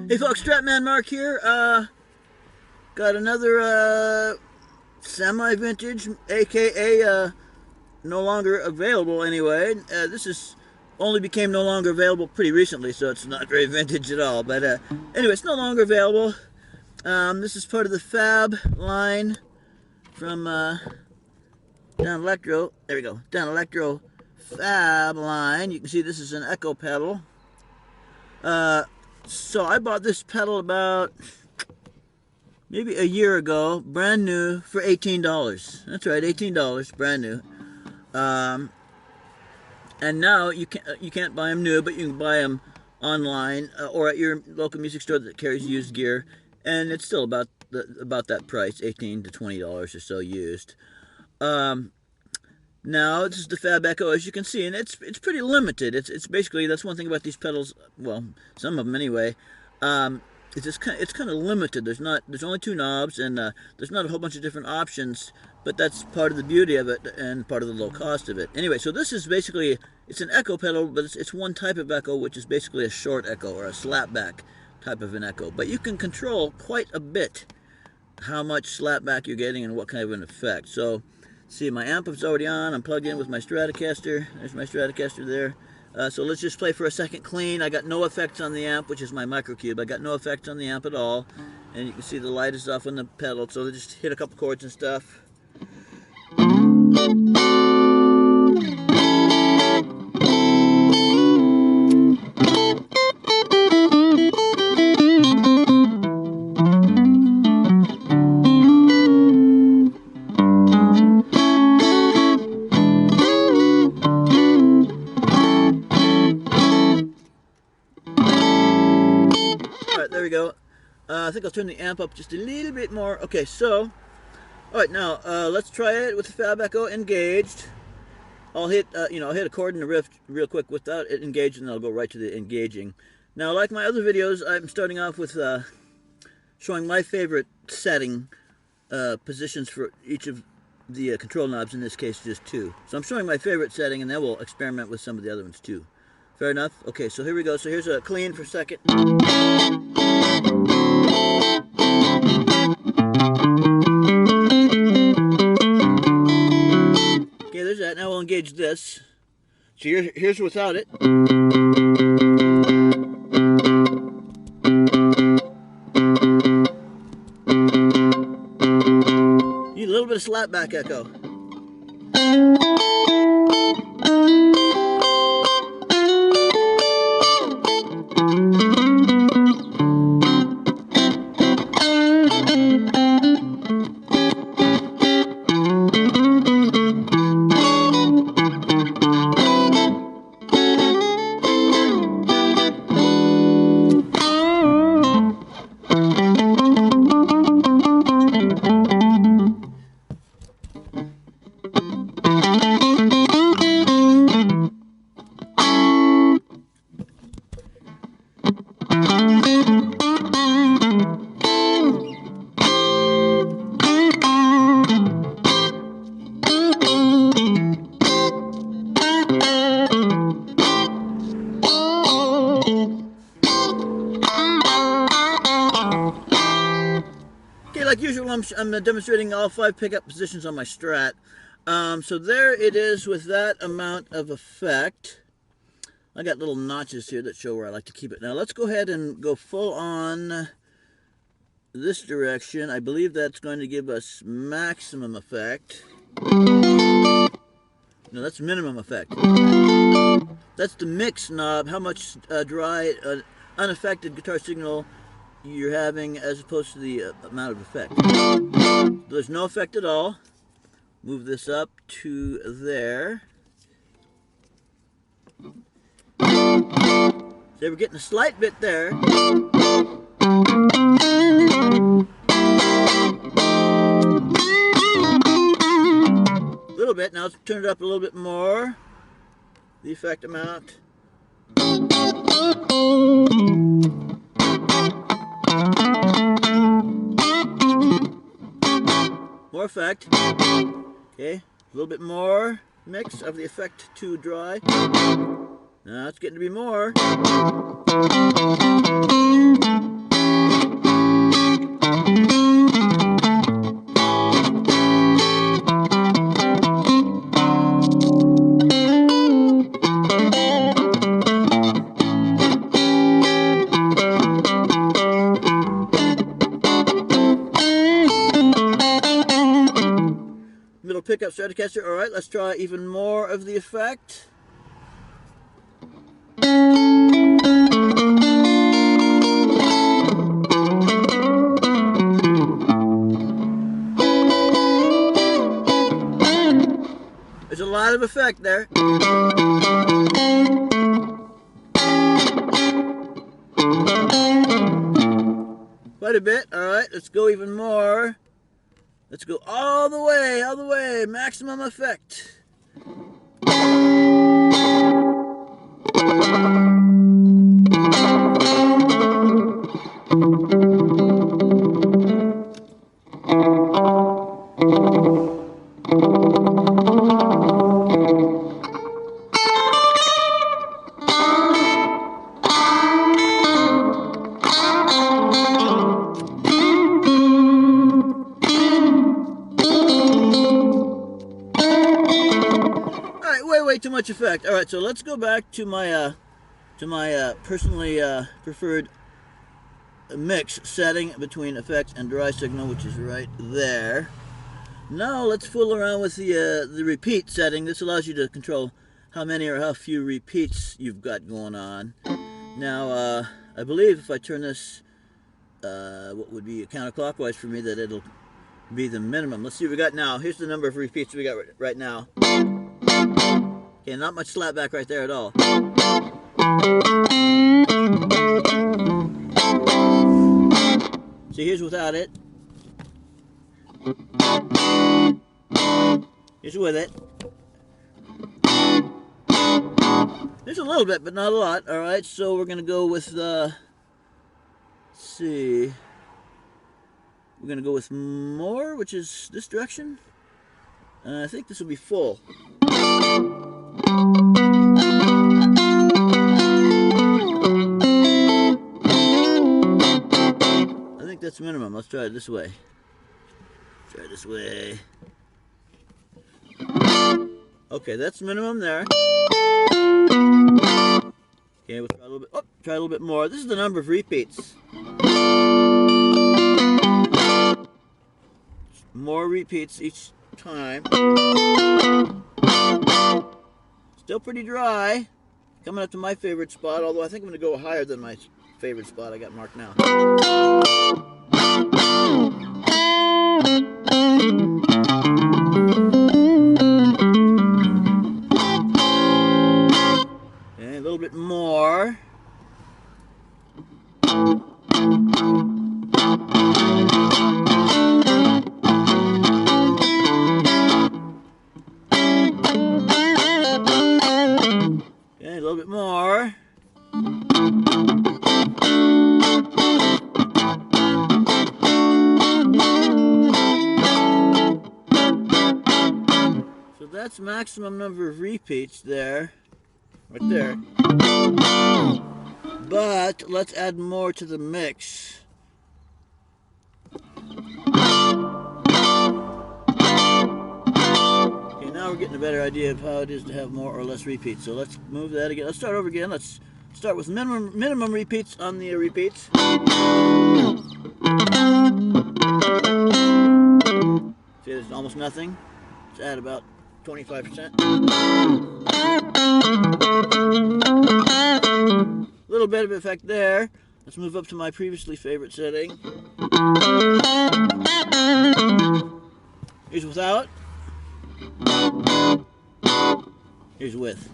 Hey folks, Stratman Mark here. Got another semi-vintage, aka no longer available anyway. This is only became no longer available pretty recently, so it's not very vintage at all. But anyway, it's no longer available. This is part of the FAB line from Danelectro. There we go, Danelectro FAB line. You can see this is an echo pedal. So I bought this pedal about maybe a year ago, brand new, for $18. That's right, $18, brand new. And now you can't buy them new, but you can buy them online or at your local music store that carries used gear, and it's still about that price, $18 to $20 or so used. Now this is the FAB Echo, as you can see, and it's pretty limited. It's basically, that's one thing about these pedals. Well, some of them anyway. It's kind of limited. There's only two knobs, and there's not a whole bunch of different options. But that's part of the beauty of it and part of the low cost of it. Anyway, so this is basically, it's an echo pedal, but it's one type of echo, which is basically a short echo or a slapback type of an echo. But you can control quite a bit how much slapback you're getting and what kind of an effect. So. See, my amp is already on. I'm plugged in with my Stratocaster. There's my Stratocaster there. So let's just play for a second clean. I got no effects on the amp, which is my microcube. I got no effects on the amp at all. And you can see the light is off on the pedal. So just hit a couple chords and stuff. There we go. I think I'll turn the amp up just a little bit more. Okay, so, alright, now, let's try it with the FAB Echo engaged. I'll hit, I'll hit a chord in the riff real quick without it engaged, and then I'll go right to the engaging. Now, like my other videos, I'm starting off with showing my favorite setting positions for each of the control knobs, in this case, just two. So I'm showing my favorite setting, and then we'll experiment with some of the other ones, too. Fair enough? Okay, so here we go. So here's a clean for a second. Okay, there's that. Now we'll engage this. So here's without it. Need a little bit of slapback echo. Like usual, I'm demonstrating all 5 pickup positions on my Strat. So there it is with that amount of effect. I got little notches here that show where I like to keep it. Now let's go ahead and go full on this direction. I believe that's going to give us maximum effect. No, that's minimum effect. That's the mix knob, how much dry, unaffected guitar signal you're having as opposed to the amount of effect. There's no effect at all. Move this up to there. So we're getting a slight bit there. A little bit. Now let's turn it up a little bit more. The effect amount. More effect. Okay, a little bit more mix of the effect to dry. Now it's getting to be more. pickup Stratocaster. All right, let's try even more of the effect. There's a lot of effect there. Quite a bit. All right, let's go even more. Let's go all the way, maximum effect. Way too much effect. All right, so let's go back to my personally preferred mix setting between effects and dry signal, which is right there. Now let's fool around with the repeat setting. This allows you to control how many or how few repeats you've got going on. Now I believe if I turn this what would be counterclockwise for me, that it'll be the minimum. Let's see what we got now. Here's the number of repeats we got right now. Okay, not much slapback right there at all. See, here's without it. Here's with it. There's a little bit, but not a lot. All right, so we're gonna go with let's see. We're gonna go with more, which is this direction. I think this will be full. I think that's minimum. Let's try it this way. Try it this way. Okay, that's minimum there. Okay, we'll try a little bit. Oh, try a little bit more. This is the number of repeats. More repeats each time. Still pretty dry. Coming up to my favorite spot, although I think I'm going to go higher than my favorite spot I got marked now. Okay, a little bit more. A little bit more. So that's maximum number of repeats there, right there. But let's add more to the mix. Now we're getting a better idea of how it is to have more or less repeats. So let's move that again. Let's start over again. Let's start with minimum repeats on the repeats. See, there's almost nothing. Let's add about 25%. A little bit of effect there. Let's move up to my previously favorite setting. Here's without. Here's with.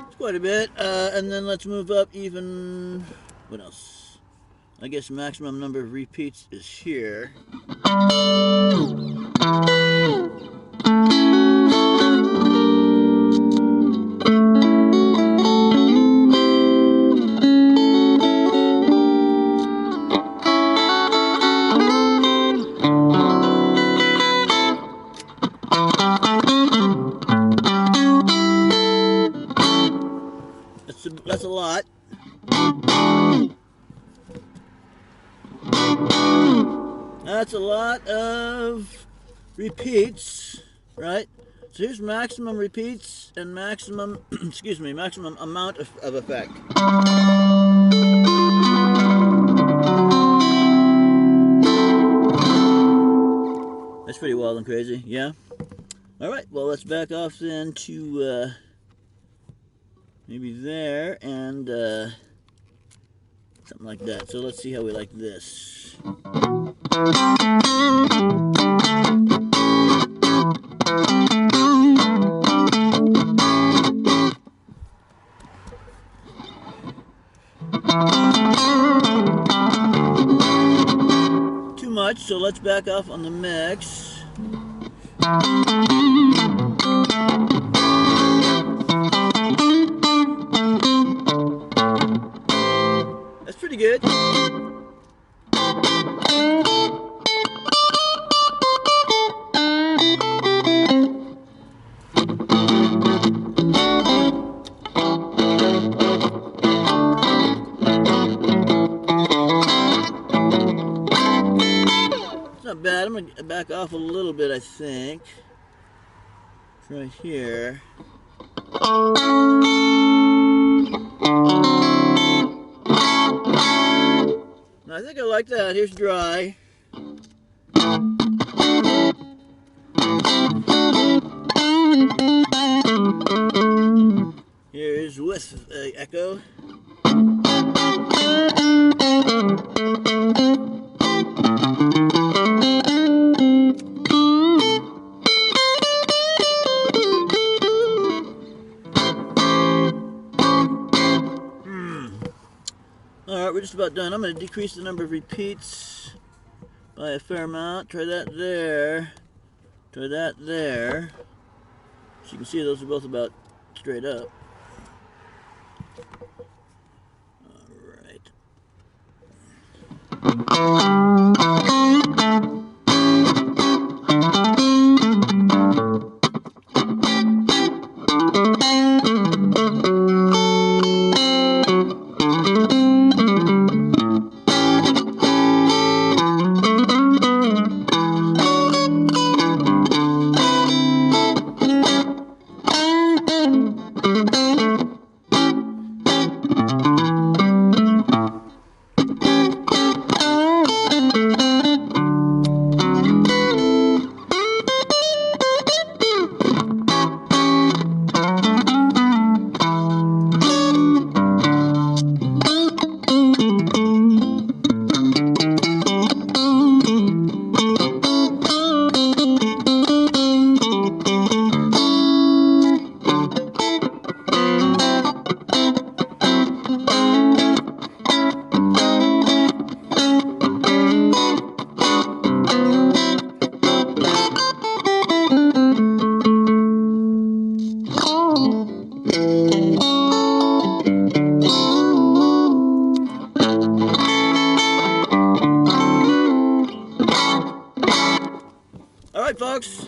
It's quite a bit, and then let's move up even. What else? I guess maximum number of repeats is here. That's a lot. That's a lot of repeats, right? So here's maximum repeats and maximum, excuse me, maximum amount of effect. That's pretty wild and crazy, yeah? Alright, well let's back off then to maybe there and something like that. So let's see how we like this. Too much, so let's back off on the mix. That's pretty good. Not bad. I'm going to back off a little bit, I think. It's right here. I think I like that. Here's dry. Here's with echo. Alright, we're just about done. I'm going to decrease the number of repeats by a fair amount. Try that there. Try that there. So you can see those are both about straight up. Alright. Alright, folks.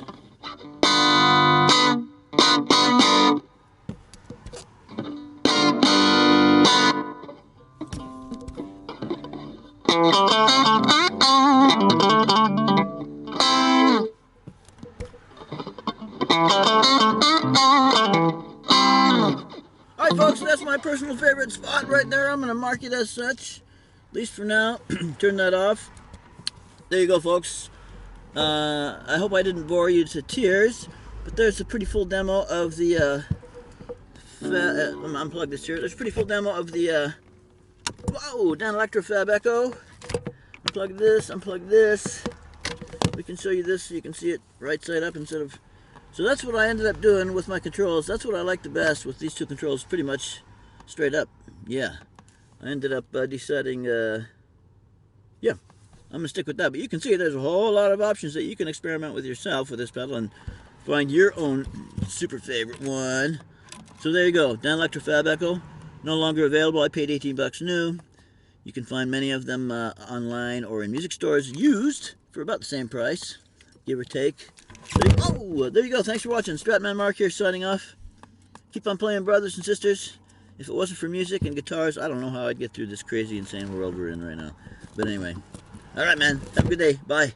Alright, folks, that's my personal favorite spot right there. I'm going to mark it as such, at least for now. Turn that off. There you go, folks. I hope I didn't bore you to tears, but there's a pretty full demo of the unplug this here. There's a pretty full demo of the whoa, Danelectro FAB Echo. Unplug this. We can show you this so you can see it right side up instead of. So that's what I ended up doing with my controls. That's what I like the best with these two controls, pretty much straight up. Yeah, I ended up deciding. Yeah. I'm going to stick with that, but you can see there's a whole lot of options that you can experiment with yourself with this pedal and find your own super favorite one. So there you go, Danelectro FAB Echo, no longer available. I paid 18 bucks new. You can find many of them online or in music stores used for about the same price, give or take. Oh, there you go, thanks for watching. Stratman Mark here signing off. Keep on playing, brothers and sisters. If it wasn't for music and guitars, I don't know how I'd get through this crazy, insane world we're in right now. But anyway. Alright, man. Have a good day. Bye.